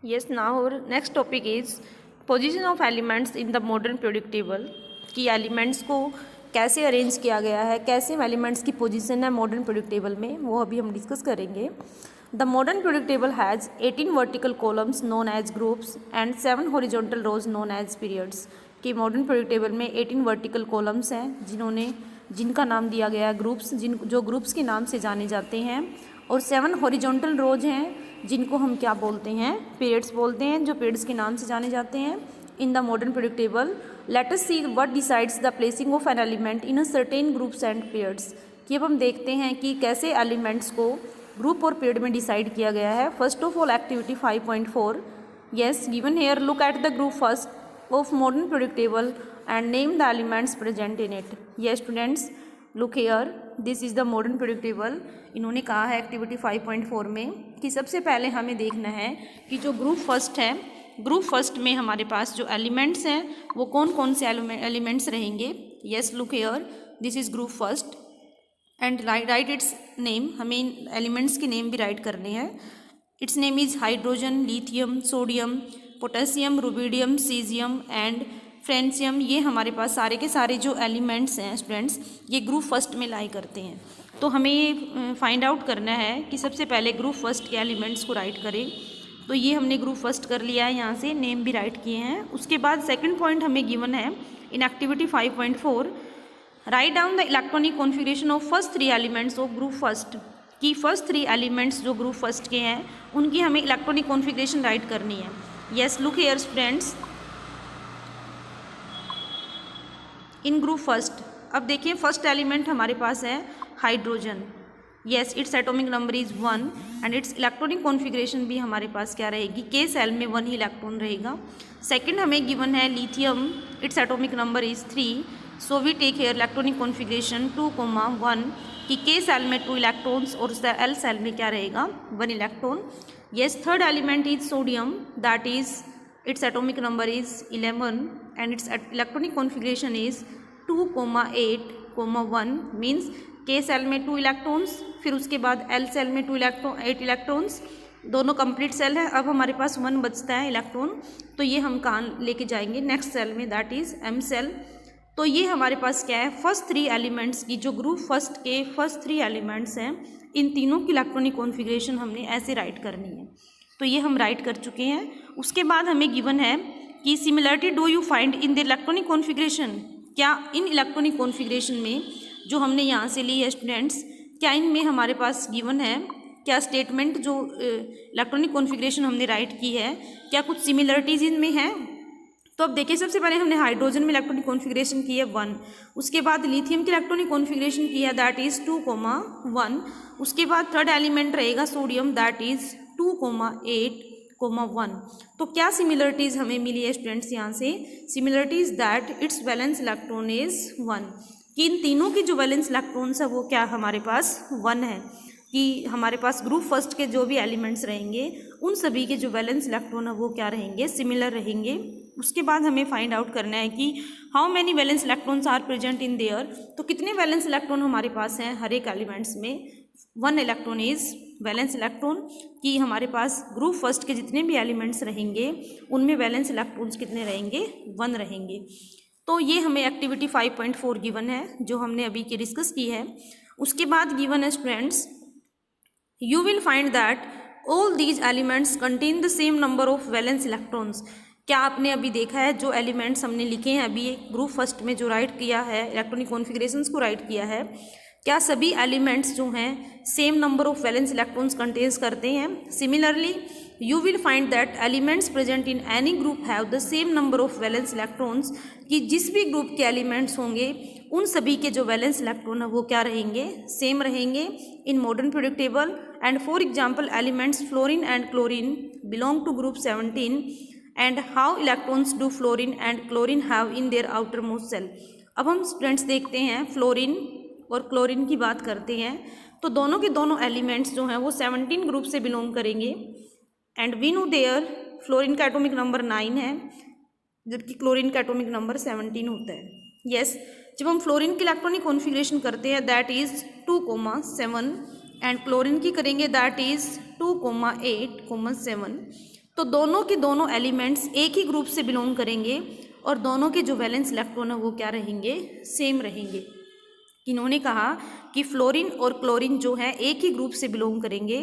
Yes, now our next topic is position of elements in the modern periodic table कि elements को कैसे arrange किया गया है, कैसे एलिमेंट्स की पोजीशन है मॉडर्न पीरियोडिक टेबल में, वो अभी हम डिस्कस करेंगे। The modern periodic table has 18 vertical columns known as groups and 7 horizontal rows known as periods. कि मॉडर्न पीरियोडिक टेबल में 18 वर्टिकल कॉलम्स हैं जिनका नाम दिया गया है ग्रुप्स, जो ग्रुप्स के नाम से जाने जाते हैं, और 7 हॉरिजॉन्टल रोज हैं जिनको हम क्या बोलते हैं, पीरियड्स बोलते हैं, जो पीरियड्स के नाम से जाने जाते हैं in the modern periodic table. Let us see what decides the placing of an element in a certain groups and periods. कि अब हम देखते हैं कि कैसे एलिमेंट्स को ग्रुप और पीरियड में डिसाइड किया गया है। First of all activity 5.4, yes given here, look at the group first of modern periodic table and name the elements present in it। yes students, look here, this is the modern periodic table। इन्होंने कहा है activity 5.4 में कि सबसे पहले हमें देखना है कि जो ग्रुप फर्स्ट है, ग्रुप फर्स्ट में हमारे पास जो एलिमेंट्स हैं वो कौन कौन से एलिमेंट्स रहेंगे। yes look here, this is group first and right it's name. हमें इन एलिमेंट्स के नेम भी राइट करने हैं। It's name is hydrogen, lithium, sodium, potassium, rubidium, caesium and francium. ये हमारे पास सारे के सारे जो एलिमेंट्स हैं स्टूडेंट्स, ये ग्रुप फर्स्ट में लाई करते हैं। तो हमें ये फाइंड आउट करना है कि सबसे पहले ग्रुप फर्स्ट के एलिमेंट्स को राइट करें। तो ये हमने ग्रुप फर्स्ट कर लिया है, यहाँ से नेम भी राइट किए हैं। उसके बाद सेकेंड पॉइंट हमें गिवन है in activity 5.4, write down the electronic configuration of first 3 elements of group first. की फर्स्ट 3 एलिमेंट्स जो ग्रुप फर्स्ट के हैं उनकी हमें इलेक्ट्रॉनिक कॉन्फ़िगरेशन राइट करनी है। Yes look here students, in group first अब देखिए फर्स्ट एलिमेंट हमारे पास है hydrogen. Yes it's atomic number is 1 and it's electronic configuration भी हमारे पास क्या रहेगी, के सेल में 1 ही इलेक्ट्रॉन रहेगा। सेकेंड हमें गिवन है lithium, its atomic number is 3, so we take here electronic configuration 2,1 कि के सेल में 2 इलेक्ट्रॉन्स और एल सेल में क्या रहेगा, 1 electron. Yes third element is sodium, that is it's atomic number is 11 and it's electronic configuration is 2,8,1 means के cell में 2 electrons, फिर उसके बाद एल सेल में 8 इलेक्ट्रॉन्स, दोनों कंप्लीट सेल है। अब हमारे पास 1 बचता है इलेक्ट्रॉन, तो ये हम कहाँ लेके जाएंगे, नेक्स्ट सेल में, दैट इज एम सेल। तो ये हमारे पास क्या है, फर्स्ट 3 एलिमेंट्स की, जो ग्रुप फर्स्ट के फर्स्ट 3 एलिमेंट्स हैं, इन तीनों की इलेक्ट्रॉनिक कॉन्फ़िगरेशन हमने ऐसे राइट करनी है। तो ये हम राइट कर चुके हैं। उसके बाद हमें गिवन है कि similarity do you find in the electronic configuration. क्या इन इलेक्ट्रॉनिक कॉन्फ़िगरेशन में जो हमने यहाँ से ली है स्टूडेंट्स, क्या इनमें हमारे पास गिवन है, क्या स्टेटमेंट जो इलेक्ट्रॉनिक कॉन्फ़िगरेशन हमने राइट की है, क्या कुछ सिमिलरिटीज़ इनमें हैं। तो अब देखिए सबसे पहले हमने हाइड्रोजन में इलेक्ट्रॉनिक कॉन्फ़िगरेशन की है 1, उसके बाद लिथियम की इलेक्ट्रॉनिक कॉन्फ़िगरेशन की है दैट इज़ 2,1, उसके बाद थर्ड एलिमेंट रहेगा सोडियम दैट इज़ 2,8,1। तो क्या सिमिलरिटीज़ हमें मिली है स्टूडेंट्स यहाँ से, similarities that it's valence electron is 1, कि इन तीनों के जो वैलेंस इलेक्ट्रॉन्स है वो क्या हमारे पास 1 है। कि हमारे पास ग्रुप फर्स्ट के जो भी एलिमेंट्स रहेंगे उन सभी के जो वैलेंस इलेक्ट्रॉन है वो क्या रहेंगे, सिमिलर रहेंगे। उसके बाद हमें फाइंड आउट करना है कि how many valence electrons are present in there. तो कितने वैलेंस इलेक्ट्रॉन हमारे पास हैं हर एक एलिमेंट्स में, 1 इलेक्ट्रॉन इज वैलेंस इलेक्ट्रॉन। कि हमारे पास ग्रुप फर्स्ट के जितने भी एलिमेंट्स रहेंगे उनमें वैलेंस इलेक्ट्रॉन्स कितने रहेंगे, 1 रहेंगे। तो ये हमें एक्टिविटी 5.4 गिवन है जो हमने अभी की डिस्कस की है। उसके बाद गिवन है students, you will find that all these elements contain the same number of valence electrons। क्या आपने अभी देखा है जो एलिमेंट्स हमने लिखे हैं अभी ग्रुप फर्स्ट में जो राइट किया है, इलेक्ट्रॉनिक कॉन्फ़िगरेशंस को राइट किया है, क्या सभी एलिमेंट्स जो हैं same number of valence electrons contains करते हैं। Similarly you will find that elements present in any group have the same number of valence electrons, कि जिस भी ग्रुप के एलिमेंट्स होंगे उन सभी के जो वैलेंस इलेक्ट्रॉन है वो क्या रहेंगे, सेम रहेंगे in modern periodic table. And for example elements fluorine and chlorine belong to group 17 and how electrons do fluorine and chlorine have in their outermost shell. अब हम स्टूडेंट्स देखते हैं fluorine और क्लोरीन की बात करते हैं, तो दोनों के दोनों एलिमेंट्स जो हैं वो 17 ग्रुप से बिलोंग करेंगे। And we know there fluorine का एटॉमिक नंबर 9 है जबकि क्लोरीन का एटॉमिक नंबर 17 होता है। यस जब हम फ्लोरीन की इलेक्ट्रॉनिक कॉन्फ़िगरेशन करते हैं दैट इज़ 2,7 एंड क्लोरीन की करेंगे दैट इज़ 2,8,7। तो दोनों के दोनों एलिमेंट्स एक ही ग्रुप से बिलोंग करेंगे और दोनों के जो वैलेंस इलेक्ट्रॉन है वो क्या रहेंगे, सेम रहेंगे। इन्होंने कहा कि फ्लोरीन और क्लोरीन जो है एक ही ग्रुप से बिलोंग करेंगे,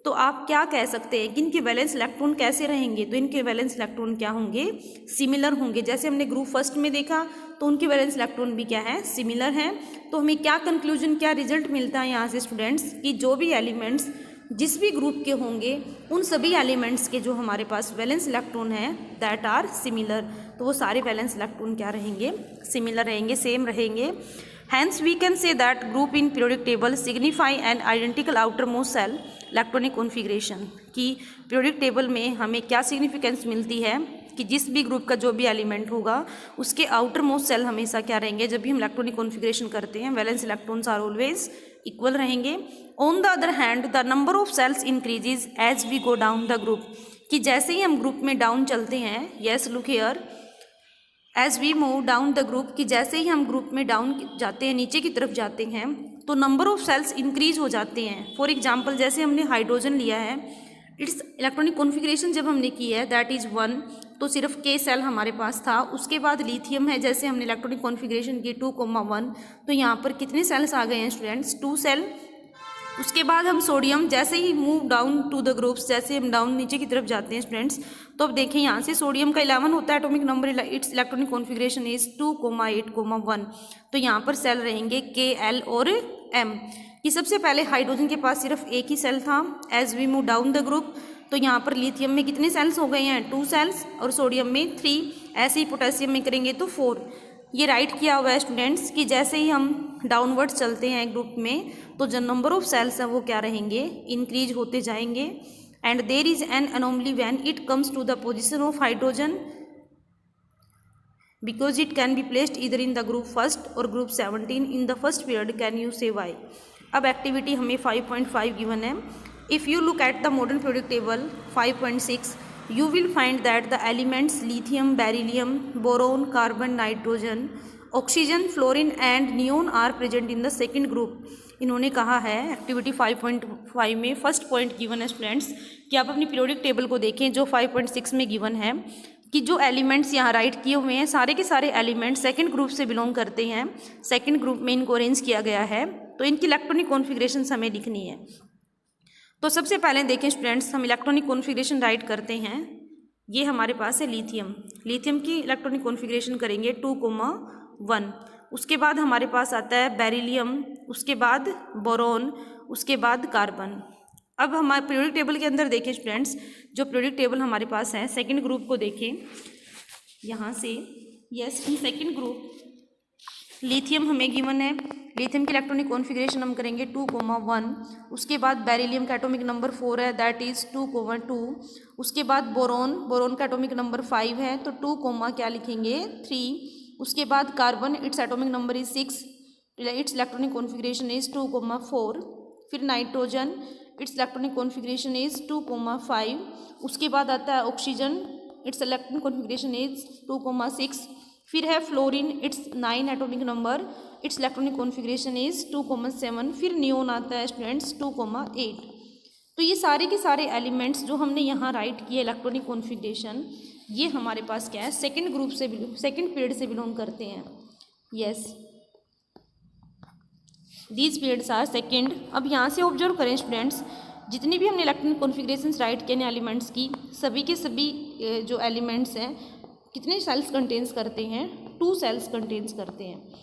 तो आप क्या कह सकते हैं कि इनके वैलेंस इलेक्ट्रॉन कैसे रहेंगे, तो इनके वैलेंस इलेक्ट्रॉन क्या होंगे, सिमिलर होंगे। जैसे हमने ग्रुप फर्स्ट में देखा तो उनके वैलेंस इलेक्ट्रॉन भी क्या है, सिमिलर हैं। तो हमें क्या कंक्लूजन, क्या रिजल्ट मिलता है यहाँ से स्टूडेंट्स, कि जो भी एलिमेंट्स जिस भी ग्रुप के होंगे उन सभी एलिमेंट्स के जो हमारे पास वैलेंस इलेक्ट्रॉन है दैट आर सिमिलर, तो वो सारे वैलेंस इलेक्ट्रॉन क्या रहेंगे, सिमिलर रहेंगे, सेम रहेंगे। Hence we can say that group in periodic table signify an identical outermost cell electronic configuration, कि periodic table में हमें क्या significance मिलती है कि जिस भी ग्रुप का जो भी एलिमेंट होगा उसके आउटर मोस्ट सेल हमेशा क्या रहेंगे, जब भी हम इलेक्ट्रॉनिक कॉन्फ़िगरेशन करते हैं valence electrons are always equal रहेंगे। On the other hand the number of shells increases as we go down the group, कि जैसे ही हम ग्रुप में डाउन चलते हैं, yes look here, as we move down the group, कि जैसे ही हम ग्रुप में डाउन जाते हैं, नीचे की तरफ जाते हैं, तो नंबर ऑफ सेल्स इंक्रीज हो जाते हैं। फॉर एग्जांपल जैसे हमने हाइड्रोजन लिया है, इट्स इलेक्ट्रॉनिक कॉन्फ़िगरेशन जब हमने की है दैट इज़ 1, तो सिर्फ के सेल हमारे पास था। उसके बाद लिथियम है, जैसे हमने इलेक्ट्रॉनिक कॉन्फ़िगरेशन की 2,1, तो यहाँ पर कितने सेल्स आ गए हैं स्टूडेंट्स, 2 सेल। उसके बाद हम सोडियम, जैसे ही move down to the groups, जैसे हम डाउन नीचे की तरफ जाते हैं स्टूडेंट्स, तो अब देखें यहाँ से सोडियम का 11 होता है atomic number, it's electronic configuration is 2,8,1, तो यहाँ पर सेल रहेंगे के, एल और एम। कि सबसे पहले हाइड्रोजन के पास सिर्फ एक ही सेल था, as we move down the group, तो यहाँ पर लिथियम में कितने सेल्स हो गए हैं, 2 सेल्स, और सोडियम में 3, ऐसे ही पोटेशियम में करेंगे तो 4। ये राइट किया हुआ है स्टूडेंट्स कि जैसे ही हम डाउनवर्ड्स चलते हैं ग्रुप में, तो जो नंबर ऑफ सेल्स हैं वो क्या रहेंगे, इंक्रीज होते जाएंगे। And there is an anomaly when it comes to the position of hydrogen, because it can be placed इधर इन द ग्रुप फर्स्ट और group 17 in the first period, can you say why. अब activity हमें 5.5 given है। If you look at the modern periodic table 5.6, you will find that the elements lithium, beryllium, boron, carbon, nitrogen, oxygen, fluorine and neon are present in the second group। इन्होंने कहा है activity 5.5 में first point given है students कि आप अपनी periodic table को देखें जो 5.6 में गिवन है, कि जो एलिमेंट्स यहाँ राइट किए हुए हैं सारे के सारे एलिमेंट्स सेकंड ग्रुप से बिलोंग करते हैं, सेकंड ग्रुप में इनको अरेंज किया गया है, तो इनकी इलेक्ट्रॉनिक कॉन्फ़िगरेशन हमें लिखनी है। तो सबसे पहले देखें स्टूडेंट्स, हम इलेक्ट्रॉनिक कॉन्फ़िगरेशन राइट करते हैं। ये हमारे पास है लिथियम, लिथियम की इलेक्ट्रॉनिक कॉन्फ़िगरेशन करेंगे 2,1। उसके बाद हमारे पास आता है बेरिलियम, उसके बाद बोरॉन, उसके बाद कार्बन। अब हमारे पीरियोडिक टेबल के अंदर देखें स्टूडेंट्स, जो पीरियोडिक टेबल हमारे पास है सेकंड ग्रुप को देखें यहाँ से, yes in second group lithium हमें गिवन है, लिथियम की इलेक्ट्रॉनिक कॉन्फ़िगरेशन हम करेंगे 2,1। उसके बाद बेरिलियम का एटॉमिक नंबर 4 है दैट इज़ 2,2। उसके बाद बोरॉन, बोरॉन का एटॉमिक नंबर 5 है तो 2, क्या लिखेंगे 3। उसके बाद carbon, it's atomic number is 6, it's electronic configuration is 2,4। फिर nitrogen, it's electronic configuration is 2,5। उसके बाद आता है oxygen, it's electronic configuration is 2,6। फिर है fluorine, it's 9 atomic number, it's electronic configuration is 2,7। फिर नियोन आता है स्टूडेंट्स 2,8। तो ये सारे के सारे एलिमेंट्स जो हमने यहाँ राइट किए इलेक्ट्रॉनिक कॉन्फ़िगरेशन, ये हमारे पास क्या है सेकंड ग्रुप से सेकंड पीरियड से बिलोंग करते हैं। Yes these periods are second. अब यहाँ से ऑब्जर्व करें स्टूडेंट्स, जितनी भी हमने इलेक्ट्रॉनिक कॉन्फ़िगरेशन राइट किए हैं एलिमेंट्स की, सभी के सभी जो एलिमेंट्स हैं कितने सेल्स कंटेन्स करते हैं, 2 सेल्स कंटेन्स करते हैं।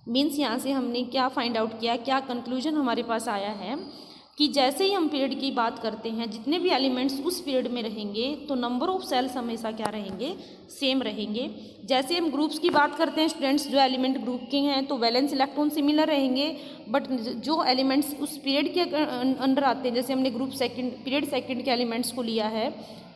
मीन्स यहाँ से हमने क्या फाइंड आउट किया, क्या कंक्लूजन हमारे पास आया है कि जैसे ही हम पीरियड की बात करते हैं, जितने भी एलिमेंट्स उस पीरियड में रहेंगे तो नंबर ऑफ सेल्स हमेशा क्या रहेंगे, सेम रहेंगे। जैसे हम ग्रुप्स की बात करते हैं स्टूडेंट्स, जो एलिमेंट ग्रुप के हैं तो वैलेंस इलेक्ट्रॉन सिमिलर रहेंगे, बट जो एलिमेंट्स उस पीरियड के अंडर आते हैं, जैसे हमने ग्रुप सेकंड पीरियड सेकंड के एलिमेंट्स को लिया है,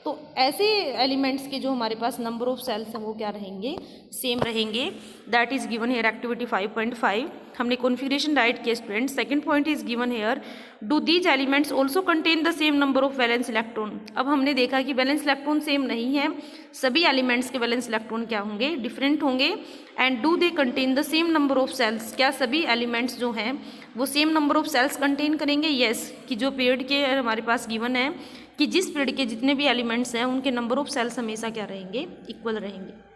तो ऐसे एलिमेंट्स के जो हमारे पास नंबर ऑफ सेल्स हैं वो क्या रहेंगे, सेम रहेंगे। That is given here activity 5.5। हमने कॉन्फ़िगरेशन राइट किया student. Second point is given here, do these elements also contain the same number of valence electron. अब हमने देखा कि वैलेंस इलेक्ट्रॉन सेम नहीं है, सभी एलिमेंट्स के वैलेंस इलेक्ट्रॉन क्या होंगे, डिफरेंट होंगे। And do they contain the same number of shells, क्या सभी एलिमेंट्स जो हैं वो same number of shells contain करेंगे। येस कि जो पीरियड के हमारे पास गिवन है कि जिस पीरियड के जितने भी एलिमेंट्स हैं उनके नंबर ऑफ सेल्स हमेशा क्या रहेंगे, इक्वल रहेंगे।